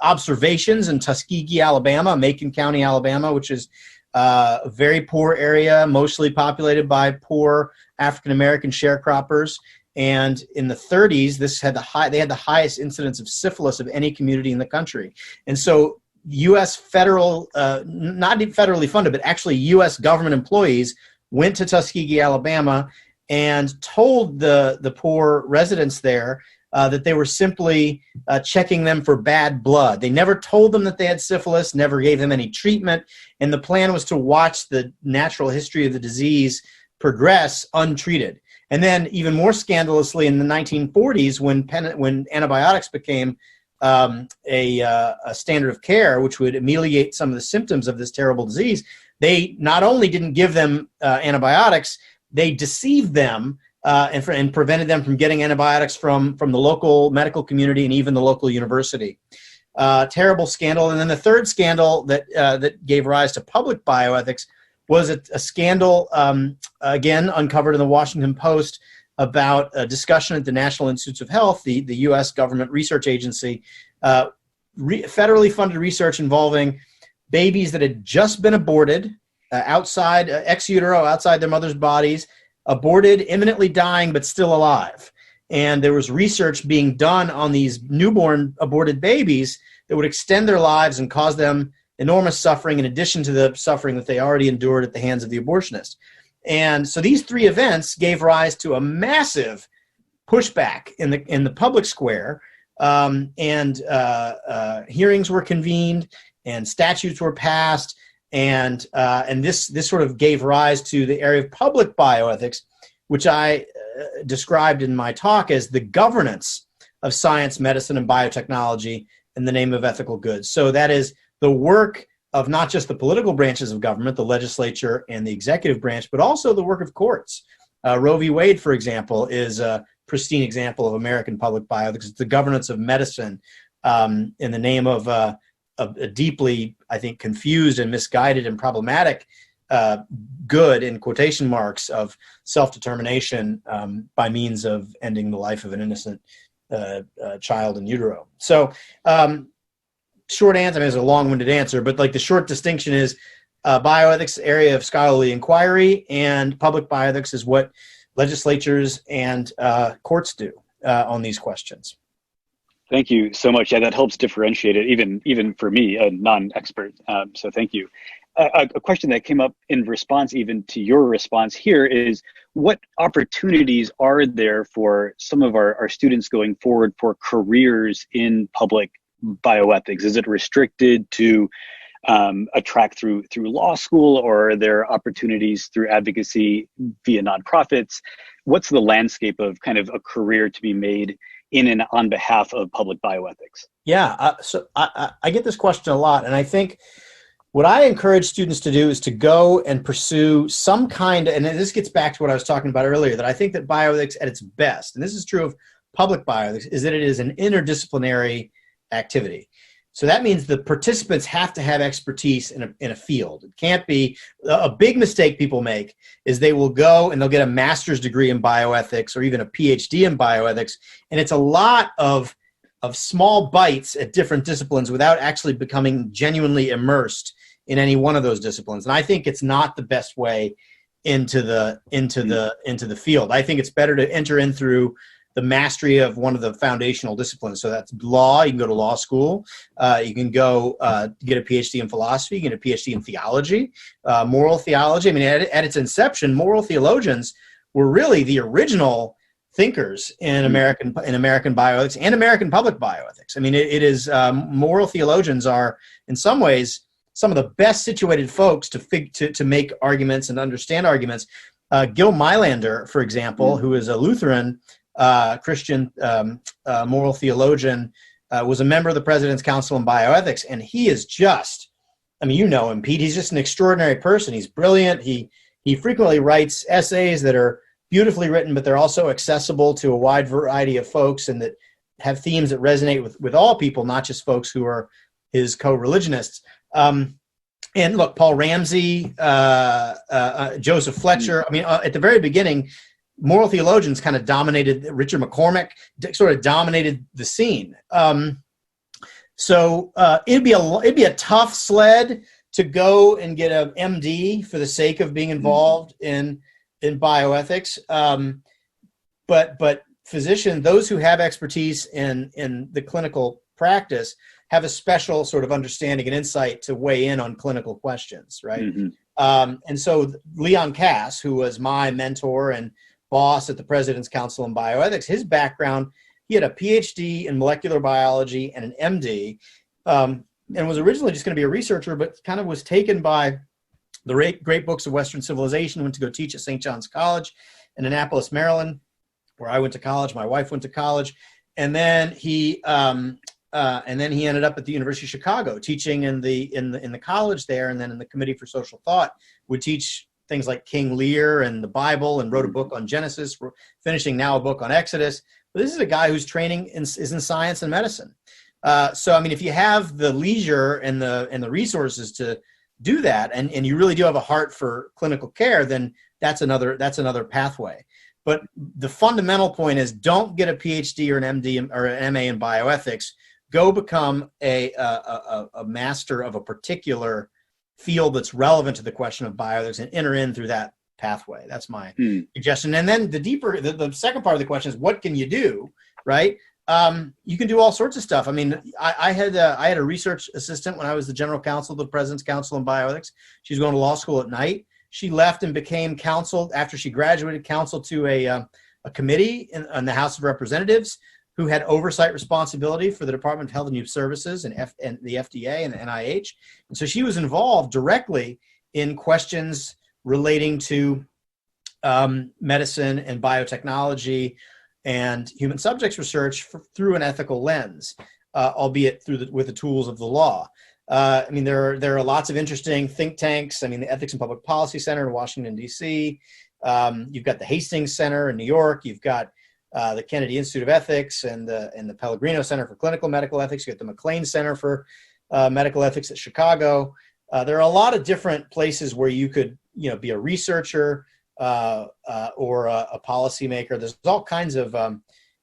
observations in Tuskegee, Alabama, Macon County, Alabama, which is a very poor area, mostly populated by poor African-American sharecroppers. And in the 30s, they had the highest incidence of syphilis of any community in the country. And so U.S. federal, not federally funded, but actually U.S. government employees went to Tuskegee, Alabama, and told the poor residents there that they were simply checking them for bad blood. They never told them that they had syphilis, never gave them any treatment, and the plan was to watch the natural history of the disease progress untreated. And then even more scandalously, in the 1940s, when antibiotics became a standard of care, which would ameliorate some of the symptoms of this terrible disease, they not only didn't give them antibiotics, they deceived them and prevented them from getting antibiotics from the local medical community and even the local university. Terrible scandal. And then the third scandal that gave rise to public bioethics was a scandal, again, uncovered in the Washington Post about a discussion at the National Institutes of Health, the U.S. government research agency, federally funded research involving babies that had just been aborted outside, ex utero, outside their mother's bodies, aborted, imminently dying, but still alive. And there was research being done on these newborn aborted babies that would extend their lives and cause them enormous suffering in addition to the suffering that they already endured at the hands of the abortionist. And so these three events gave rise to a massive pushback in the public square, and hearings were convened, and statutes were passed, and this sort of gave rise to the area of public bioethics, which I described in my talk as the governance of science, medicine, and biotechnology in the name of ethical goods. So that is the work of not just the political branches of government, the legislature and the executive branch, but also the work of courts. Roe v. Wade, for example, is a pristine example of American public bioethics. It's the governance of medicine in the name of a deeply, I think, confused and misguided and problematic good, in quotation marks, of self-determination by means of ending the life of an innocent child in utero. So, short answer, I mean, it's a long-winded answer, but like the short distinction is bioethics area of scholarly inquiry, and public bioethics is what legislatures and courts do on these questions. Thank you so much. Yeah, that helps differentiate it, even for me, a non-expert. So thank you. A question that came up in response even to your response here is, what opportunities are there for some of our students going forward for careers in public bioethics? Is it restricted to a track through law school, or are there opportunities through advocacy via nonprofits? What's the landscape of kind of a career to be made in and on behalf of public bioethics? Yeah, so I get this question a lot, and I think what I encourage students to do is to go and pursue some kind of, and this gets back to what I was talking about earlier, that I think that bioethics at its best, and this is true of public bioethics, is that it is an interdisciplinary activity. So that means the participants have to have expertise in a field. It can't be, a big mistake people make is they will go and they'll get a master's degree in bioethics or even a PhD in bioethics, and it's a lot of small bites at different disciplines without actually becoming genuinely immersed in any one of those disciplines. And I think it's not the best way into the field. I think it's better to enter in through the mastery of one of the foundational disciplines. So that's law. You can go to law school. You can go get a PhD in philosophy. You can get a PhD in theology, moral theology. I mean, at its inception, moral theologians were really the original thinkers in American bioethics and American public bioethics. I mean, it is moral theologians are in some ways some of the best situated folks to make arguments and understand arguments. Gil Meilander, for example, who is a Lutheran Christian moral theologian, was a member of the President's Council on Bioethics, and he is just, I mean, you know him, Pete. He's just an extraordinary person. He's brilliant. He frequently writes essays that are beautifully written, but they're also accessible to a wide variety of folks and that have themes that resonate with all people, not just folks who are his co-religionists. And look, Paul Ramsey, Joseph Fletcher. I mean, at the very beginning, moral theologians kind of dominated. Richard McCormick sort of dominated the scene. So it'd be a tough sled to go and get an MD for the sake of being involved in bioethics. But physician, those who have expertise in the clinical practice have a special sort of understanding and insight to weigh in on clinical questions, right? And so Leon Kass, who was my mentor and boss at the President's Council on Bioethics, his background, he had a PhD in molecular biology and an MD, and was originally just going to be a researcher, but kind of was taken by the great books of Western civilization, went to go teach at St. John's College in Annapolis, Maryland, where I went to college, my wife went to college, and then he ended up at the University of Chicago, teaching in the college there, and then in the Committee for Social Thought, would teach things like King Lear and the Bible, and wrote a book on Genesis, finishing now a book on Exodus. But this is a guy whose training is in science and medicine. So I mean, if you have the leisure and the resources to do that, and you really do have a heart for clinical care, then that's another pathway. But the fundamental point is, don't get a PhD or an MD or an MA in bioethics. Go become a master of a particular field that's relevant to the question of bioethics and enter in through that pathway. That's my suggestion. And then the second part of the question is, what can you do, right? You can do all sorts of stuff. I mean, I had a research assistant when I was the general counsel of the President's Council on Bioethics. She was going to law school at night. She left and became counsel after she graduated, counsel to a committee in the House of Representatives who had oversight responsibility for the Department of Health and Human Services and the FDA and the NIH. And so she was involved directly in questions relating to medicine and biotechnology and human subjects research through an ethical lens, albeit with the tools of the law. I mean, there are lots of interesting think tanks. I mean, the Ethics and Public Policy Center in Washington, D.C. You've got the Hastings Center in New York. You've got the Kennedy Institute of Ethics and the Pellegrino Center for Clinical Medical Ethics. You got the McLean Center for Medical Ethics at Chicago. There are a lot of different places where you could, be a researcher or a policymaker. There's all kinds of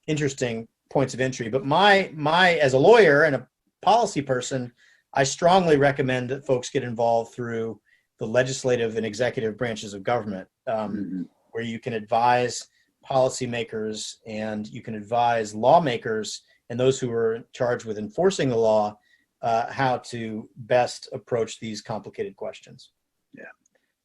interesting points of entry. But my as a lawyer and a policy person, I strongly recommend that folks get involved through the legislative and executive branches of government, where you can advise policymakers and you can advise lawmakers and those who are charged with enforcing the law how to best approach these complicated questions. Yeah.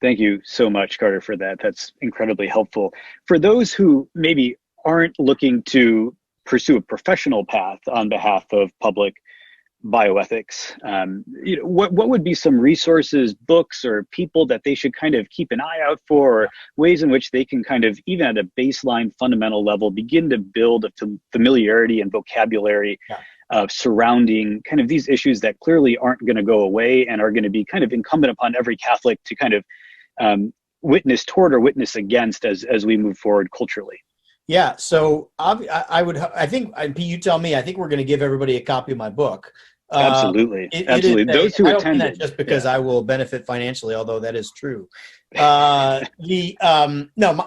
Thank you so much, Carter, for that. That's incredibly helpful. For those who maybe aren't looking to pursue a professional path on behalf of public bioethics, what would be some resources, books, or people that they should kind of keep an eye out for, or ways in which they can kind of, even at a baseline fundamental level, begin to build a familiarity and vocabulary surrounding kind of these issues that clearly aren't going to go away and are going to be kind of incumbent upon every Catholic to kind of witness toward or witness against as we move forward culturally? Yeah, so I think, you tell me, I think we're going to give everybody a copy of my book. Absolutely. Absolutely. Those who attend, that just because I will benefit financially, although that is true. No,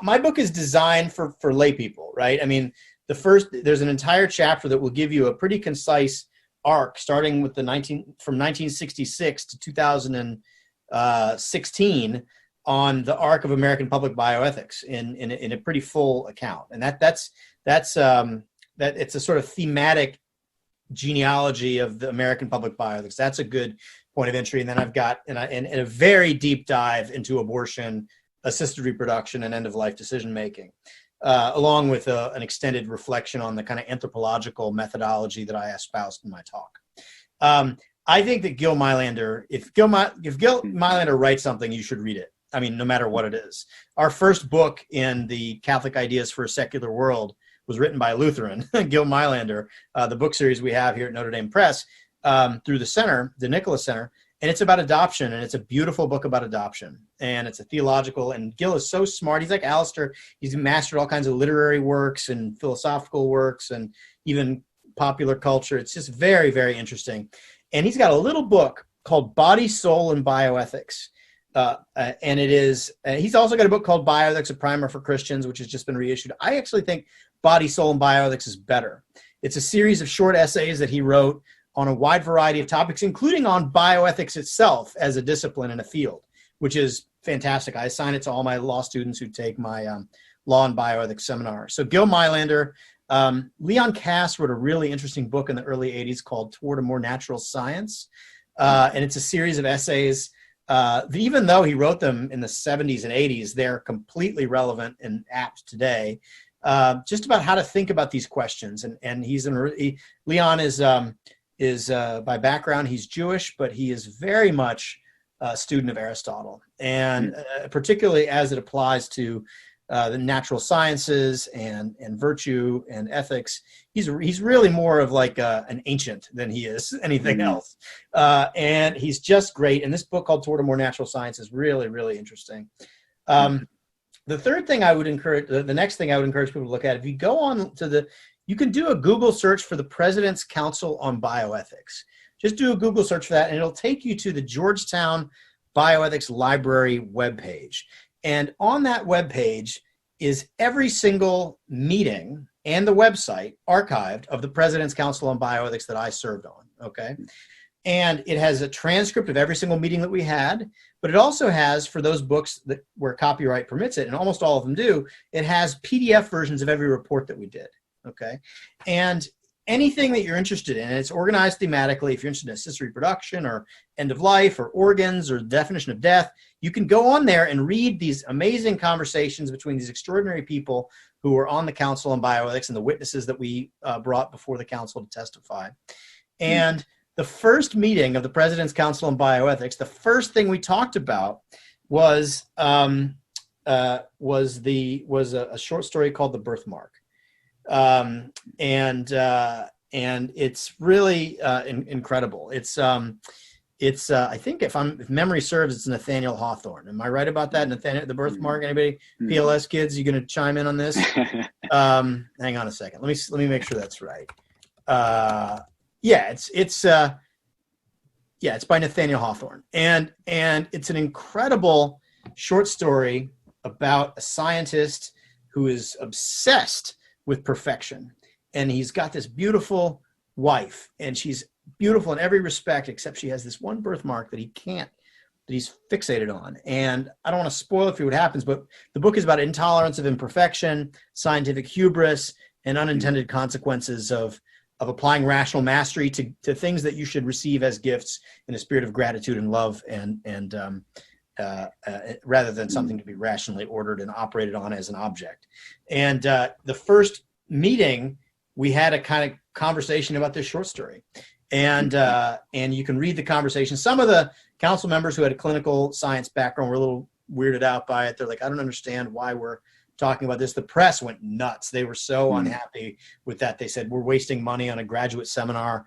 my book is designed for lay people, right? I mean, there's an entire chapter that will give you a pretty concise arc, starting with from 1966 to 2016 on the arc of American public bioethics in a pretty full account. And that's it's a sort of thematic genealogy of the American public bioethics. That's a good point of entry. And then I've got and a very deep dive into abortion, assisted reproduction, and end-of-life decision-making, along with an extended reflection on the kind of anthropological methodology that I espoused in my talk. I think that Gil Meilander, if Gil Meilander writes something, you should read it. I mean, no matter what it is. Our first book in the Catholic Ideas for a Secular World was written by a Lutheran, Gil Meilander, the book series we have here at Notre Dame Press, through the center, the Nicholas Center. And it's about adoption, and it's a beautiful book about adoption. And it's a theological, and Gil is so smart. He's like Alistair. He's mastered all kinds of literary works and philosophical works and even popular culture. It's just very, very interesting. And he's got a little book called Body, Soul, and Bioethics. And it is, he's also got a book called Bioethics, a Primer for Christians, which has just been reissued. I actually think Body, Soul, and Bioethics is better. It's a series of short essays that he wrote on a wide variety of topics, including on bioethics itself as a discipline in a field, which is fantastic. I assign it to all my law students who take my law and bioethics seminar. So Gil Meilander, Leon Kass wrote a really interesting book in the early 80s called Toward a More Natural Science. And it's a series of essays that even though he wrote them in the 70s and 80s, they're completely relevant and apt today, just about how to think about these questions. And Leon is by background, he's Jewish, but he is very much a student of Aristotle, and particularly as it applies to the natural sciences and virtue and ethics. He's really more of like an ancient than he is anything else. And he's just great. And this book called Toward a More Natural Science is really, really interesting. The third thing I would encourage, the next thing I would encourage people to look at, if you go on to you can do a Google search for the President's Council on Bioethics. Just do a Google search for that, and it'll take you to the Georgetown Bioethics Library webpage. And on that webpage is every single meeting and the website archived of the President's Council on Bioethics that I served on, okay? And it has a transcript of every single meeting that we had, but it also has, for those books where copyright permits it, and almost all of them do, it has PDF versions of every report that we did, okay? And anything that you're interested in, and it's organized thematically. If you're interested in assisted reproduction or end of life or organs or the definition of death, you can go on there and read these amazing conversations between these extraordinary people who were on the Council on Bioethics and the witnesses that we brought before the council to testify. And the first meeting of the President's Council on Bioethics, the first thing we talked about was a short story called The Birthmark. And it's really incredible. It's I think if memory serves, it's Nathaniel Hawthorne. Am I right about that? Nathaniel, The Birthmark. Anybody PLS kids? You going to chime in on this? Hang on a second. Let me make sure that's right. Yeah, it's by Nathaniel Hawthorne, and it's an incredible short story about a scientist who is obsessed with perfection, and he's got this beautiful wife, and she's beautiful in every respect except she has this one birthmark that he's fixated on. And I don't want to spoil it for you what happens, but the book is about intolerance of imperfection, scientific hubris, and unintended consequences of applying rational mastery to things that you should receive as gifts in a spirit of gratitude and love, and rather than something to be rationally ordered and operated on as an object. And the first meeting, we had a kind of conversation about this short story. And you can read the conversation. Some of the council members who had a clinical science background were a little weirded out by it. They're like, I don't understand why we're talking about this. The press went nuts. They were so unhappy with that. They said, we're wasting money on a graduate seminar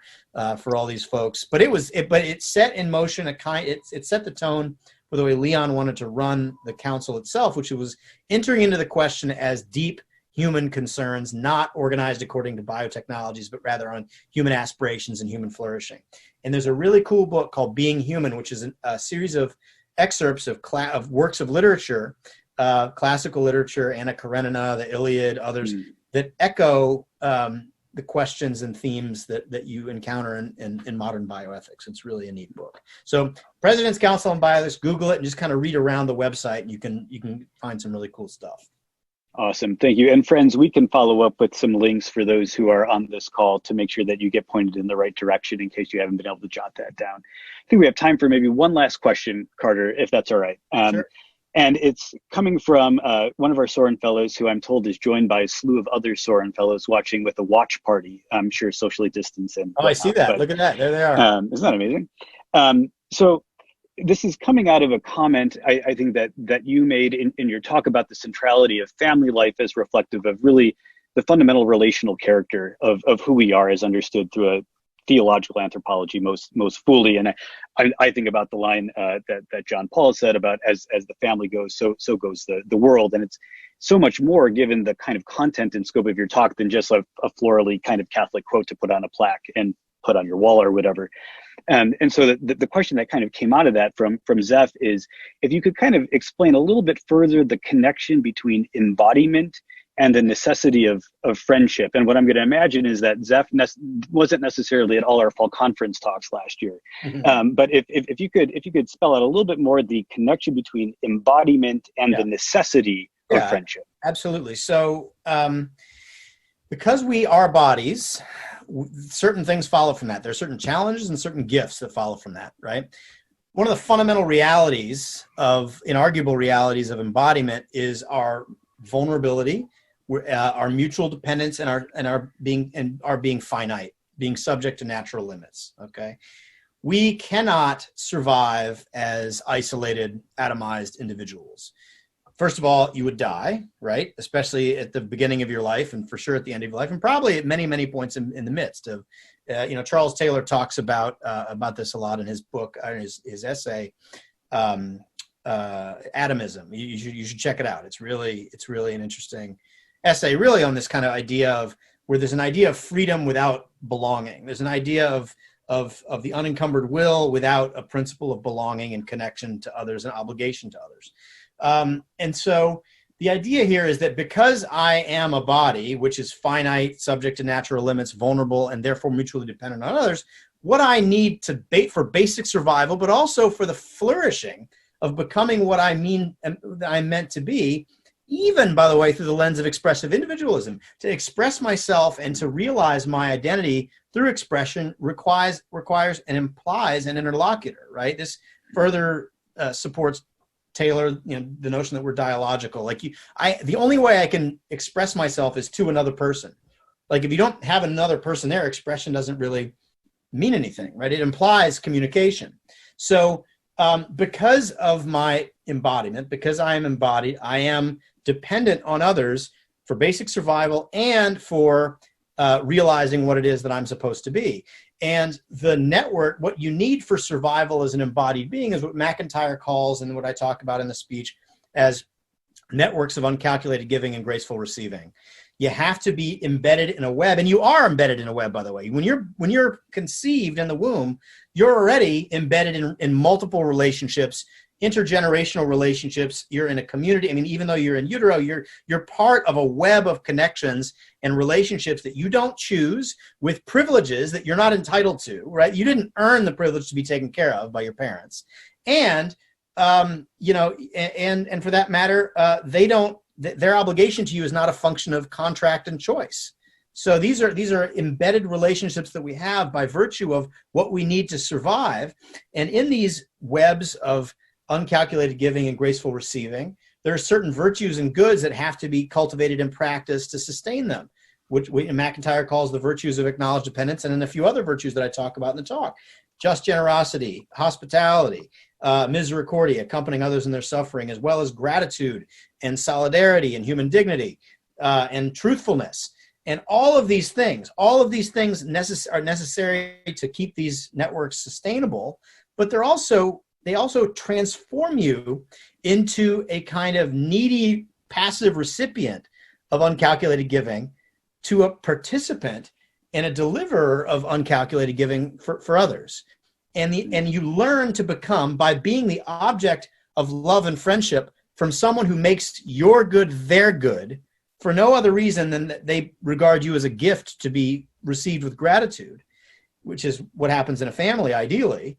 for all these folks. But it set in motion it set the tone for the way Leon wanted to run the council itself, which it was entering into the question as deep human concerns, not organized according to biotechnologies, but rather on human aspirations and human flourishing. And there's a really cool book called Being Human, which is a series of excerpts of works of literature, classical literature, Anna Karenina, the Iliad, others, that echo the questions and themes that you encounter in modern bioethics. It's really a neat book. So President's Council on Bioethics, Google it and just kind of read around the website, and you can find some really cool stuff. Awesome. Thank you. And friends, we can follow up with some links for those who are on this call to make sure that you get pointed in the right direction in case you haven't been able to jot that down. I think we have time for maybe one last question, Carter, if that's all right. Sure. And it's coming from one of our Soren Fellows, who I'm told is joined by a slew of other Soren Fellows watching with a watch party. I'm sure socially distanced. And I see that. But, look at that. There they are. Isn't that amazing? So this is coming out of a comment I think that you made in your talk about the centrality of family life as reflective of really the fundamental relational character of who we are as understood through a theological anthropology most fully. And I think about the line that John Paul said about as the family goes, so goes the world. And it's so much more given the kind of content and scope of your talk than just a florally kind of Catholic quote to put on a plaque and put on your wall or whatever. And so the question that kind of came out of that from Zeph is if you could kind of explain a little bit further the connection between embodiment and the necessity of friendship. And what I'm going to imagine is that Zeph wasn't necessarily at all our fall conference talks last year. But if you could spell out a little bit more the connection between embodiment and the necessity of friendship. Absolutely. So Because we are bodies, certain things follow from that. There are certain challenges and certain gifts that follow from that, right? One of the fundamental realities of, inarguable realities of embodiment is our vulnerability, our mutual dependence, and our being finite, being subject to natural limits. Okay, we cannot survive as isolated, atomized individuals. First of all, you would die, right? Especially at the beginning of your life, and for sure at the end of your life, and probably at many, many points in the midst of. Charles Taylor talks about this a lot in his book, his essay, Atomism. You should check it out. It's really an interesting essay, really, on this kind of idea of where there's an idea of freedom without belonging. There's an idea of the unencumbered will without a principle of belonging and connection to others and obligation to others. And so the idea here is that because I am a body, which is finite, subject to natural limits, vulnerable, and therefore mutually dependent on others, what I need for basic survival, but also for the flourishing of becoming what I'm meant to be, even, by the way, through the lens of expressive individualism, to express myself and to realize my identity through expression requires and implies an interlocutor, right? This further supports Taylor, the notion that we're dialogical. The only way I can express myself is to another person. Like, if you don't have another person there, expression doesn't really mean anything, right? It implies communication. So because of my embodiment, because I am embodied, I am dependent on others for basic survival and for realizing what it is that I'm supposed to be. And the network, what you need for survival as an embodied being, is what McIntyre calls, and what I talk about in the speech, as networks of uncalculated giving and graceful receiving. You have to be embedded in a web, and you are embedded in a web, by the way. When you're conceived in the womb, you're already embedded in multiple relationships, intergenerational relationships. You're in a community. I mean, even though you're in utero, you're part of a web of connections and relationships that you don't choose, with privileges that you're not entitled to, right? You didn't earn the privilege to be taken care of by your parents. And, and for that matter, their obligation to you is not a function of contract and choice. So these are embedded relationships that we have by virtue of what we need to survive. And in these webs of uncalculated giving and graceful receiving, there are certain virtues and goods that have to be cultivated and practiced to sustain them, which McIntyre calls the virtues of acknowledged dependence, and then a few other virtues that I talk about in the talk: just generosity, hospitality, misericordia, accompanying others in their suffering, as well as gratitude and solidarity and human dignity, and truthfulness. And all of these things are necessary to keep these networks sustainable, but they also transform you into a kind of needy, passive recipient of uncalculated giving, to a participant and a deliverer of uncalculated giving for others. And you learn to become, by being the object of love and friendship from someone who makes your good their good, for no other reason than that they regard you as a gift to be received with gratitude, which is what happens in a family, ideally.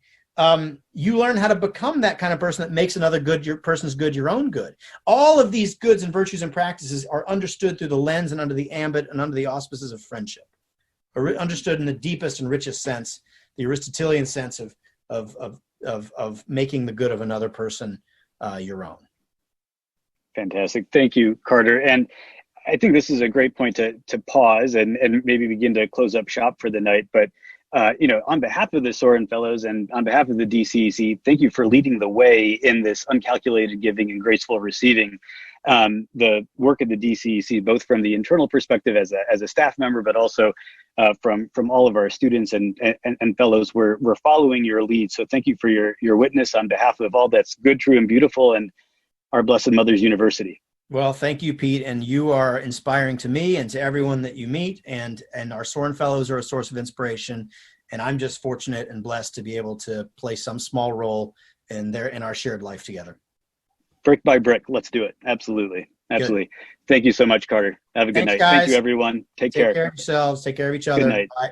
You learn how to become that kind of person that makes another good, your person's good, your own good. All of these goods and virtues and practices are understood through the lens and under the ambit and under the auspices of friendship, or understood in the deepest and richest sense, the Aristotelian sense of making the good of another person your own. Fantastic. Thank you, Carter. And I think this is a great point to pause and maybe begin to close up shop for the night. But on behalf of the Soren Fellows and on behalf of the DCEC, thank you for leading the way in this uncalculated giving and graceful receiving. The work of the DCEC, both from the internal perspective as a staff member, but also from all of our students and fellows, we're following your lead. So thank you for your witness on behalf of all that's good, true, and beautiful, and our Blessed Mother's University. Well, thank you, Pete, and you are inspiring to me and to everyone that you meet, and our Soren Fellows are a source of inspiration, and I'm just fortunate and blessed to be able to play some small role in our shared life together. Brick by brick, let's do it. Absolutely. Good. Thank you so much, Carter. Have a good night. Guys. Thank you, everyone. Take care. Take care of yourselves. Take care of each other. Good night. Bye.